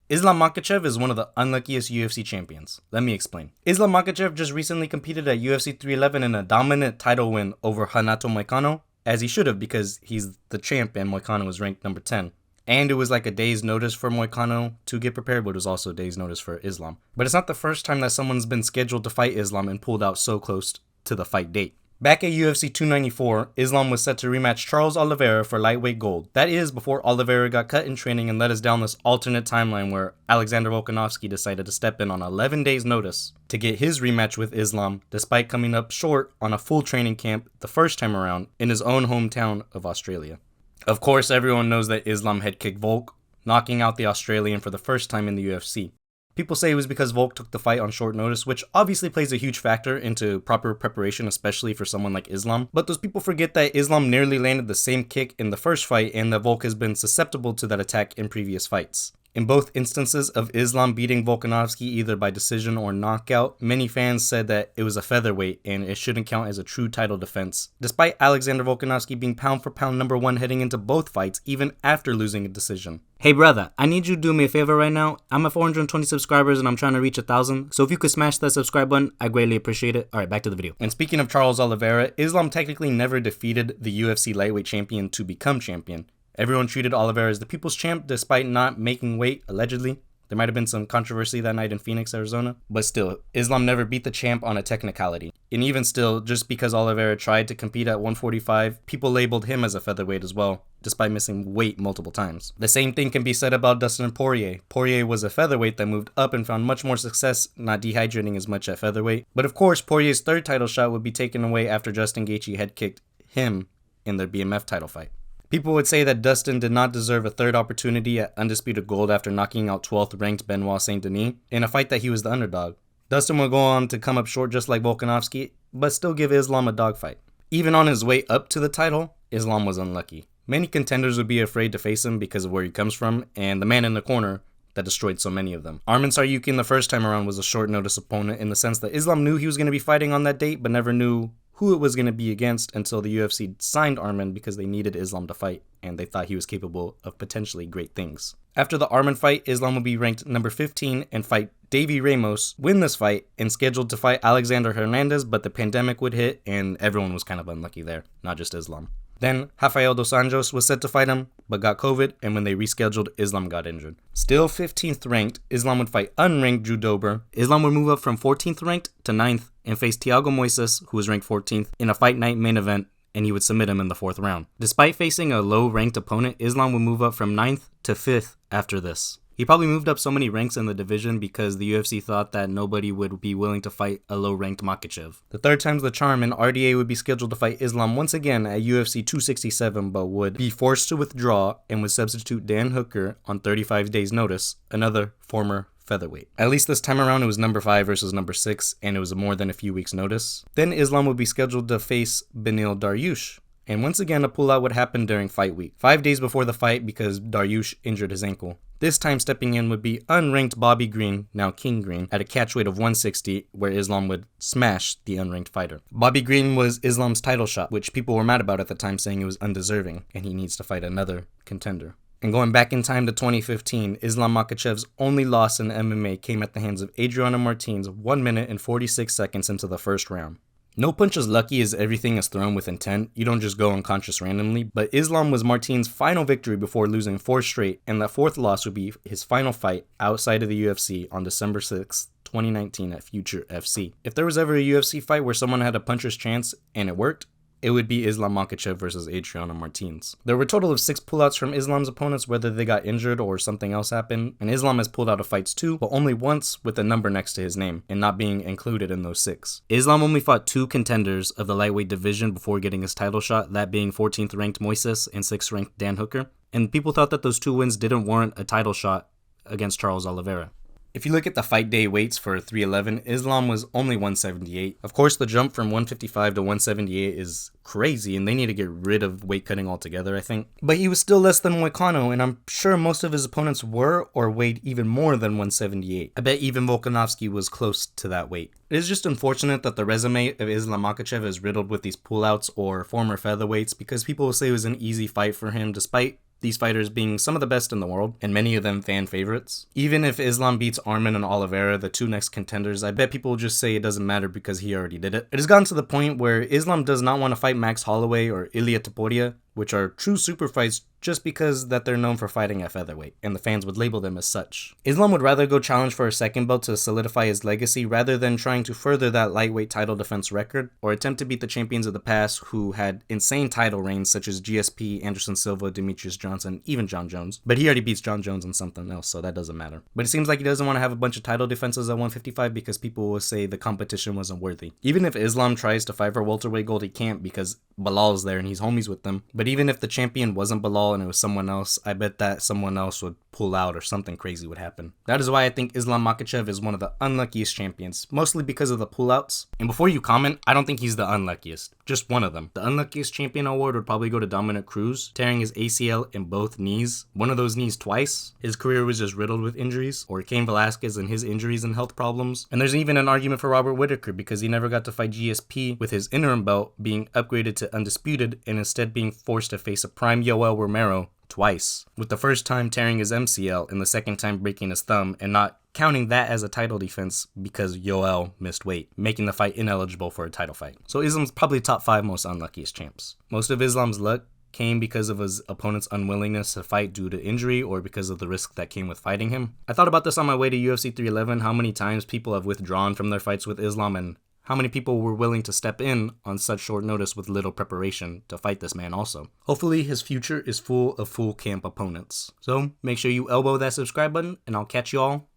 Islam Makhachev is one of the unluckiest UFC champions. Let me explain. Islam Makhachev just recently competed at UFC 311 in a dominant title win over Renato Moicano, as he should have because he's the champ and Moicano was ranked number 10. And it was like a day's notice for Moicano to get prepared, but it was also a day's notice for Islam. But it's not the first time that someone's been scheduled to fight Islam and pulled out so close to the fight date. Back at UFC 294, Islam was set to rematch Charles Oliveira for lightweight gold. That is, before Oliveira got cut in training and led us down this alternate timeline where Alexander Volkanovski decided to step in on 11 days' notice to get his rematch with Islam, despite coming up short on a full training camp the first time around in his own hometown of Australia. Of course, everyone knows that Islam head kicked Volk, knocking out the Australian for the first time in the UFC. People say it was because Volk took the fight on short notice, which obviously plays a huge factor into proper preparation, especially for someone like Islam. But those people forget that Islam nearly landed the same kick in the first fight and that Volk has been susceptible to that attack in previous fights. In both instances of Islam beating Volkanovski either by decision or knockout, many fans said that it was a featherweight and it shouldn't count as a true title defense, despite Alexander Volkanovski being pound for pound number 1 heading into both fights even after losing a decision. Hey brother, I need you to do me a favor right now. I'm at 420 subscribers and I'm trying to reach 1,000, so if you could smash that subscribe button, I greatly appreciate it. Alright, back to the video. And speaking of Charles Oliveira, Islam technically never defeated the UFC lightweight champion to become champion. Everyone treated Oliveira as the people's champ despite not making weight, allegedly. There might have been some controversy that night in Phoenix, Arizona. But still, Islam never beat the champ on a technicality. And even still, just because Oliveira tried to compete at 145, people labeled him as a featherweight as well, despite missing weight multiple times. The same thing can be said about Dustin Poirier. Poirier was a featherweight that moved up and found much more success, not dehydrating as much at featherweight. But of course, Poirier's third title shot would be taken away after Justin Gaethje had kicked him in their BMF title fight. People would say that Dustin did not deserve a third opportunity at Undisputed Gold after knocking out 12th ranked Benoit Saint Denis in a fight that he was the underdog. Dustin would go on to come up short just like Volkanovski, but still give Islam a dogfight. Even on his way up to the title, Islam was unlucky. Many contenders would be afraid to face him because of where he comes from and the man in the corner that destroyed so many of them. Arman Tsarukyan the first time around was a short notice opponent in the sense that Islam knew he was going to be fighting on that date but never knew who it was going to be against until the UFC signed Arman because they needed Islam to fight and they thought he was capable of potentially great things. After the Arman fight, Islam will be ranked number 15 and fight Davy Ramos, win this fight, and scheduled to fight Alexander Hernandez, but the pandemic would hit and everyone was kind of unlucky there, not just Islam. Then, Rafael dos Anjos was set to fight him, but got COVID, and when they rescheduled, Islam got injured. Still 15th ranked, Islam would fight unranked Drew Dober. Islam would move up from 14th ranked to 9th and face Thiago Moises, who was ranked 14th, in a fight night main event, and he would submit him in the 4th round. Despite facing a low-ranked opponent, Islam would move up from 9th to 5th after this. He probably moved up so many ranks in the division because the UFC thought that nobody would be willing to fight a low-ranked Makhachev. The third time's the charm, and RDA would be scheduled to fight Islam once again at UFC 267, but would be forced to withdraw and would substitute Dan Hooker on 35 days' notice, another former featherweight. At least this time around it was number 5 versus number 6, and it was more than a few weeks' notice. Then Islam would be scheduled to face Beneil Dariush. And once again, a pullout would happen during fight week, 5 days before the fight because Dariush injured his ankle. This time stepping in would be unranked Bobby Green, now King Green, at a catch weight of 160, where Islam would smash the unranked fighter. Bobby Green was Islam's title shot, which people were mad about at the time, saying it was undeserving, and he needs to fight another contender. And going back in time to 2015, Islam Makhachev's only loss in MMA came at the hands of Adriano Martins 1 minute and 46 seconds into the first round. No punch is lucky as everything is thrown with intent. You don't just go unconscious randomly, but Islam was Martin's final victory before losing 4 straight, and that 4th loss would be his final fight outside of the UFC on December 6th, 2019 at Future FC. If there was ever a UFC fight where someone had a puncher's chance and it worked, it would be Islam Makhachev versus Adriano Martins. There were a total of 6 pullouts from Islam's opponents, whether they got injured or something else happened, and Islam has pulled out of fights too, but only once with a number next to his name, and not being included in those 6. Islam only fought 2 contenders of the lightweight division before getting his title shot, that being 14th ranked Moises and 6th ranked Dan Hooker, and people thought that those 2 wins didn't warrant a title shot against Charles Oliveira. If you look at the fight day weights for 311, Islam was only 178. Of course, the jump from 155 to 178 is crazy, and they need to get rid of weight cutting altogether, I think. But he was still less than Moicano, and I'm sure most of his opponents were or weighed even more than 178. I bet even Volkanovski was close to that weight. It is just unfortunate that the resume of Islam Makhachev is riddled with these pullouts or former featherweights because people will say it was an easy fight for him despite these fighters being some of the best in the world, and many of them fan favorites. Even if Islam beats Arman and Oliveira, the two next contenders, I bet people will just say it doesn't matter because he already did it. It has gotten to the point where Islam does not want to fight Max Holloway or Ilia Topuria, which are true super fights just because that they're known for fighting at featherweight, and the fans would label them as such. Islam would rather go challenge for a second belt to solidify his legacy rather than trying to further that lightweight title defense record, or attempt to beat the champions of the past who had insane title reigns such as GSP, Anderson Silva, Demetrius Johnson, even John Jones. But he already beats John Jones in something else, so that doesn't matter. But it seems like he doesn't want to have a bunch of title defenses at 155 because people will say the competition wasn't worthy. Even if Islam tries to fight for welterweight gold, he can't because Bilal's there and he's homies with them. But even if the champion wasn't Bilal and it was someone else, I bet that someone else would pull out or something crazy would happen. That is why I think Islam Makhachev is one of the unluckiest champions, mostly because of the pullouts. And before you comment, I don't think he's the unluckiest, just one of them. The unluckiest champion award would probably go to Dominic Cruz, tearing his ACL in both knees, one of those knees twice. His career was just riddled with injuries, or Cain Velasquez and his injuries and health problems. And there's even an argument for Robert Whittaker because he never got to fight GSP with his interim belt being upgraded to undisputed and instead being forced to face a prime Yoel Romero twice, with the first time tearing his MCL and the second time breaking his thumb, and not counting that as a title defense because Yoel missed weight, making the fight ineligible for a title fight. So Islam's probably top 5 most unluckiest champs. Most of Islam's luck came because of his opponent's unwillingness to fight due to injury or because of the risk that came with fighting him. I thought about this on my way to UFC 311, how many times people have withdrawn from their fights with Islam and how many people were willing to step in on such short notice with little preparation to fight this man also. Hopefully his future is full of full camp opponents. So make sure you elbow that subscribe button and I'll catch y'all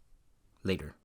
later.